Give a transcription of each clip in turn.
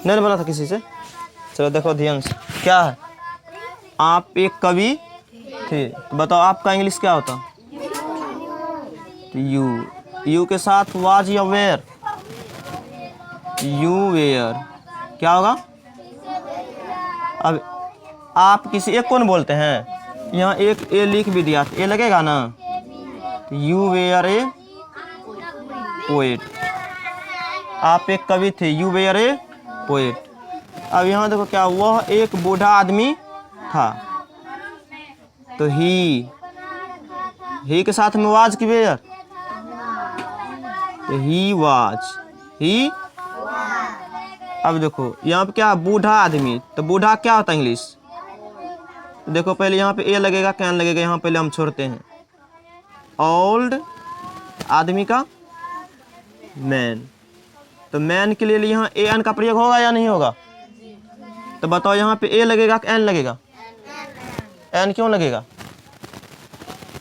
नहीं बना था किसी से। चलो देखो ध्यान से, क्या है? आप एक कवि थे, तो बताओ आपका इंग्लिश क्या होता? यू। यू के साथ वाज या वेयर? यू वेयर, क्या होगा? अब आप किसी एक को न बोलते हैं, यहाँ एक ए लिख भी दिया, ए लगेगा ना? यू वेयर ए पोएट, आप एक कवि थे, यू वेयर ए पोएट। अब यहाँ देखो क्या, वह एक बूढ़ा आदमी था, तो ही के साथ में वाज की वेयर? तो ही वाज, ही। अब देखो यहाँ पे क्या, बूढ़ा आदमी, तो बूढ़ा क्या होता है इंग्लिश? तो देखो पहले यहाँ पे ए लगेगा, कैन लगेगा, यहाँ पहले हम छोड़ते हैं। ओल्ड आदमी का मैन, तो मैन के लिए यहाँ ए एन का प्रयोग होगा या नहीं होगा? तो बताओ यहाँ पे ए लगेगा कि एन लगेगा? एन क्यों लगेगा?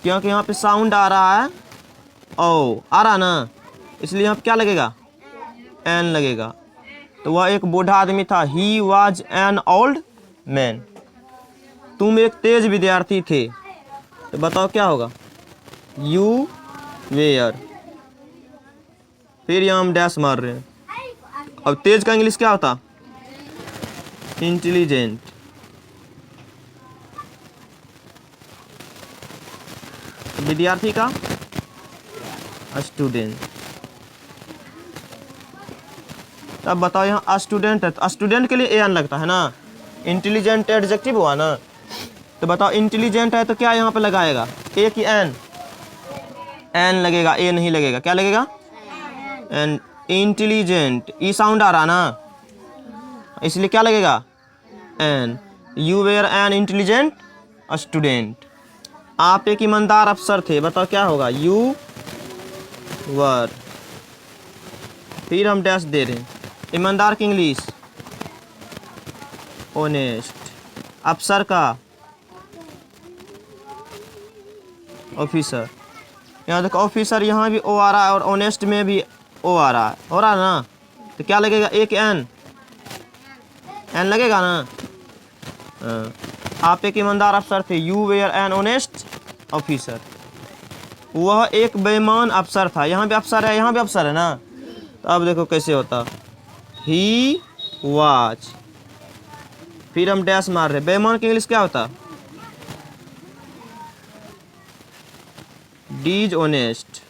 क्योंकि यहाँ पे साउंड आ रहा है, ओ आ रहा ना, इसलिए यहाँ पे क्या लगेगा? एन लगेगा। तो वह एक बूढ़ा आदमी था, he was an old man. तुम एक तेज विद्यार्थी थे, तो बताओ क्या होगा? यू वेयर, फिर यहाँ हम डैश मार रहे हैं। अब तेज का इंग्लिश क्या होता? इंटेलिजेंट। विद्यार्थी का स्टूडेंट। अब बताओ यहाँ स्टूडेंट है, तो स्टूडेंट के लिए ए एन लगता है ना, इंटेलिजेंट एडजेक्टिव हुआ ना। तो बताओ इंटेलिजेंट है तो क्या यहाँ पे लगाएगा, ए की एन? एन लगेगा, ए नहीं लगेगा, क्या लगेगा? एन। इंटेलिजेंट, ई साउंड आ रहा ना, इसलिए क्या लगेगा? An. You were an intelligent student. आप एक ईमानदार अफसर थे, बताओ क्या होगा? यू वर, फिर हम डैश दे रहे हैं। ईमानदार की इंग्लिश ऑनेस्ट, अफसर का ऑफिसर। यहाँ देखो ऑफिसर, यहाँ भी ओ आ रहा है और ऑनेस्ट में भी ओ आ रहा है, हो रहा है ना, तो क्या लगेगा? एक एन, एन लगेगा ना। आप एक ईमानदार अफसर थे, you were an honest officer. वह एक बेईमान अफसर था, यहाँ भी अफसर है, यहाँ भी अफसर है ना, तो अब देखो कैसे होता, ही वाज, फिर हम डैश मार रहे। बेईमान की इंग्लिश क्या होता? डीज ऑनेस्ट,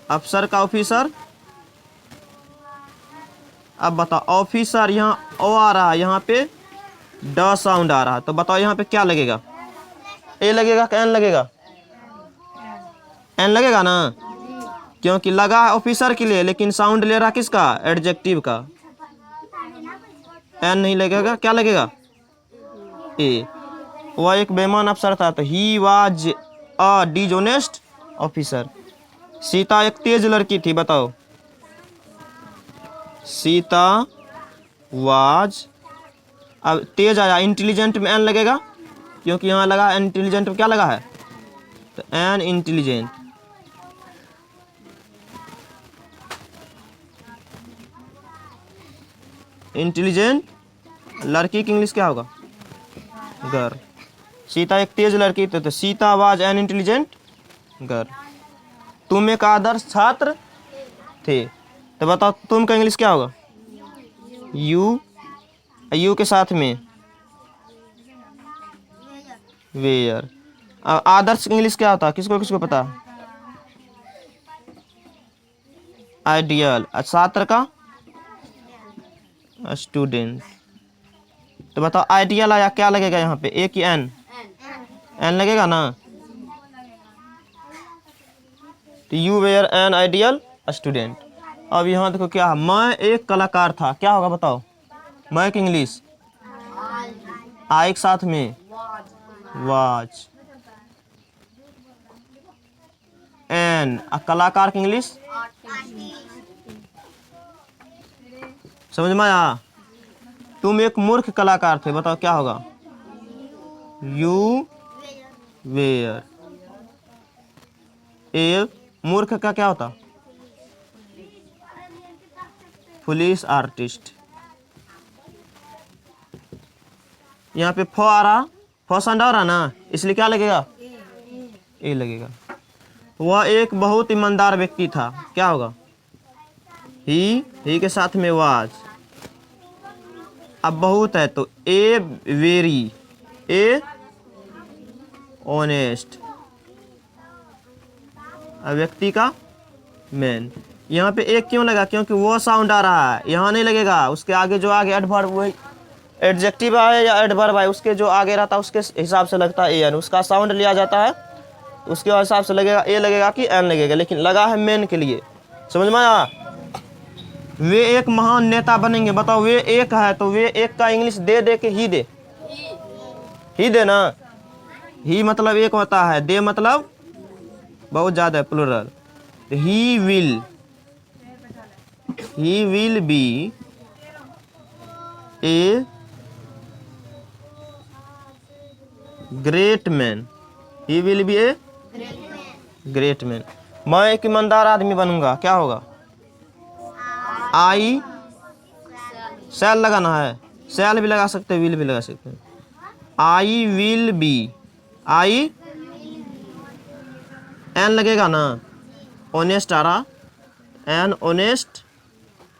अफसर का ऑफिसर। अब बताओ ऑफिसर, यहाँ ओ आ रहा है, यहाँ पे ड साउंड आ रहा है, तो बताओ यहाँ पे क्या लगेगा? ए लगेगा कि एन लगेगा? एन लगेगा ना, क्योंकि लगा है ऑफिसर के लिए, लेकिन साउंड ले रहा किसका? एडजेक्टिव का। एन नहीं लगेगा, क्या लगेगा? ए। वह एक बेईमान अफसर था, तो he was a dishonest officer. Sita एक तेज लड़की थी, बताओ। सीता वाज, अब तेज आया, इंटेलिजेंट में एन लगेगा, क्योंकि यहाँ लगा इंटेलिजेंट में क्या लगा है? तो एन इंटेलिजेंट। इंटेलिजेंट लड़की की इंग्लिश क्या होगा? गर्ल। सीता एक तेज लड़की थी, तो Sita was an intelligent girl. तुम एक आदर्श छात्र थे, तो बताओ तुम का इंग्लिश क्या होगा? यू, यू के साथ में वेयर। आदर्श इंग्लिश क्या होता है, किसको किसको पता? आइडियल। छात्र का स्टूडेंट। तो बताओ आइडियल आया, क्या लगेगा यहाँ पे? ए की एन? एन लगेगा ना, तो you were an ideal student. अब यहाँ देखो क्या है, मैं एक कलाकार था, क्या होगा बताओ? मैं की इंग्लिश आई के साथ में वाज। एन कलाकार की इंग्लिश समझ में आया? तुम एक मूर्ख कलाकार थे, बताओ क्या होगा? यू वेयर ए। मूर्ख का क्या होता? Foolish artist. यहाँ पे फो आ रहा, फो साउंड आ रहा ना, इसलिए क्या लगेगा, ए लगेगा। वह एक बहुत ईमानदार व्यक्ति था, क्या होगा, ही के साथ में वाज। अब बहुत है तो ए वेरी, ए ऑनेस्ट, व्यक्ति का मैन। यहाँ पे एक क्यों लगा, क्योंकि वो साउंड आ रहा है, यहाँ नहीं लगेगा। उसके आगे जो आगे एडवर्ब, वही एडजेक्टिव है या एडवर्ब है, उसके जो आगे रहता है उसके हिसाब से लगता है एन, उसका साउंड लिया जाता है, उसके हिसाब से लगेगा ए लगेगा कि एन लगेगा, लेकिन लगा है मैन के लिए। समझ में आया। वे एक महान नेता बनेंगे। बताओ, वे एक है तो वे एक का इंग्लिश दे के ही दे, ही दे ना। ही मतलब एक होता है, दे मतलब बहुत ज्यादा है, plural. He will be a great man, he will be a great man. मैं एक ईमानदार आदमी बनूंगा, क्या होगा, आई शैल लगाना है, शैल भी लगा सकते हैं, विल भी लगा सकते हैं। I will be, I an लगेगा ना, ऑनेस्ट आ रहा, एन ऑनेस्ट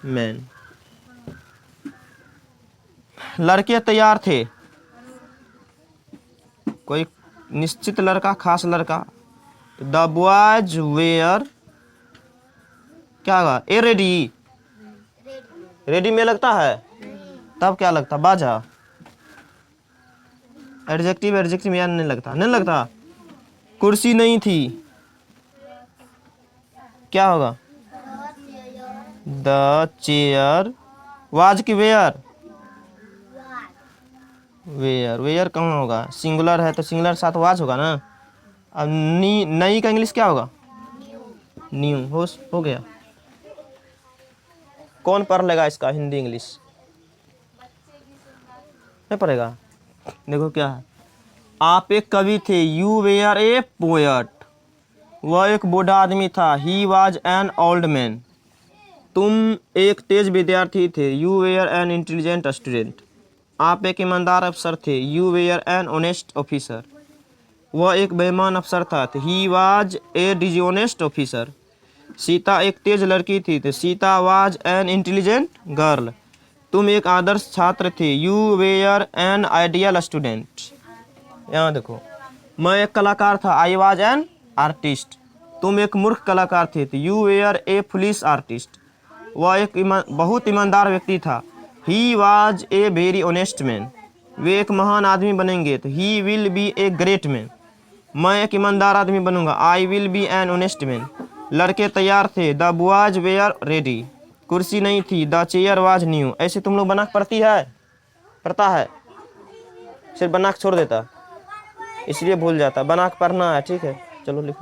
मैन। लड़के तैयार थे, कोई निश्चित लड़का, खास लड़का। द बॉयज वेयर, क्या होगा, ए रेडी, रेडी में लगता है, तब क्या लगता, बाजा। एडजेक्टिव एडजेक्टिव यार नहीं लगता, नहीं लगता। कुर्सी नहीं थी, क्या होगा, द चेयर वाज की वेयर, वेयर, वेयर कहाँ होगा, सिंगुलर है तो सिंगुलर साथ वाज होगा ना। अब नई का इंग्लिश क्या होगा, न्यू। हो गया। कौन पढ़ लेगा इसका हिंदी इंग्लिश, नहीं पढ़ेगा। देखो क्या है, आप एक कवि थे, यू वेयर ए पोएट, वह एक बूढ़ा आदमी था, he was an old man. तुम एक तेज विद्यार्थी थे, you were an intelligent student. आप एक ईमानदार अफसर थे, you were an honest officer. वह एक बेईमान अफसर था, he was a dishonest officer. Sita एक तेज लड़की थी, तो Sita was an intelligent girl. तुम एक आदर्श छात्र थे, you were an ideal student. यहाँ देखो, मैं एक कलाकार था, आई वाज एन आर्टिस्ट। तुम एक मूर्ख कलाकार थे, तो you were a foolish artist. वह एक बहुत ईमानदार व्यक्ति था, he was a very honest man. वे एक महान आदमी बनेंगे, तो he will be a great man. मैं एक ईमानदार आदमी बनूंगा, I will be an honest man. लड़के तैयार थे, द बॉयज वेयर रेडी। कुर्सी नहीं थी, द चेयर वाज न्यू। ऐसे तुम लोग बना पढ़ती है, पढ़ता है, सिर्फ बना के छोड़ देता, इसलिए भूल जाता। बना के पढ़ना है, ठीक है, चलो लिखो।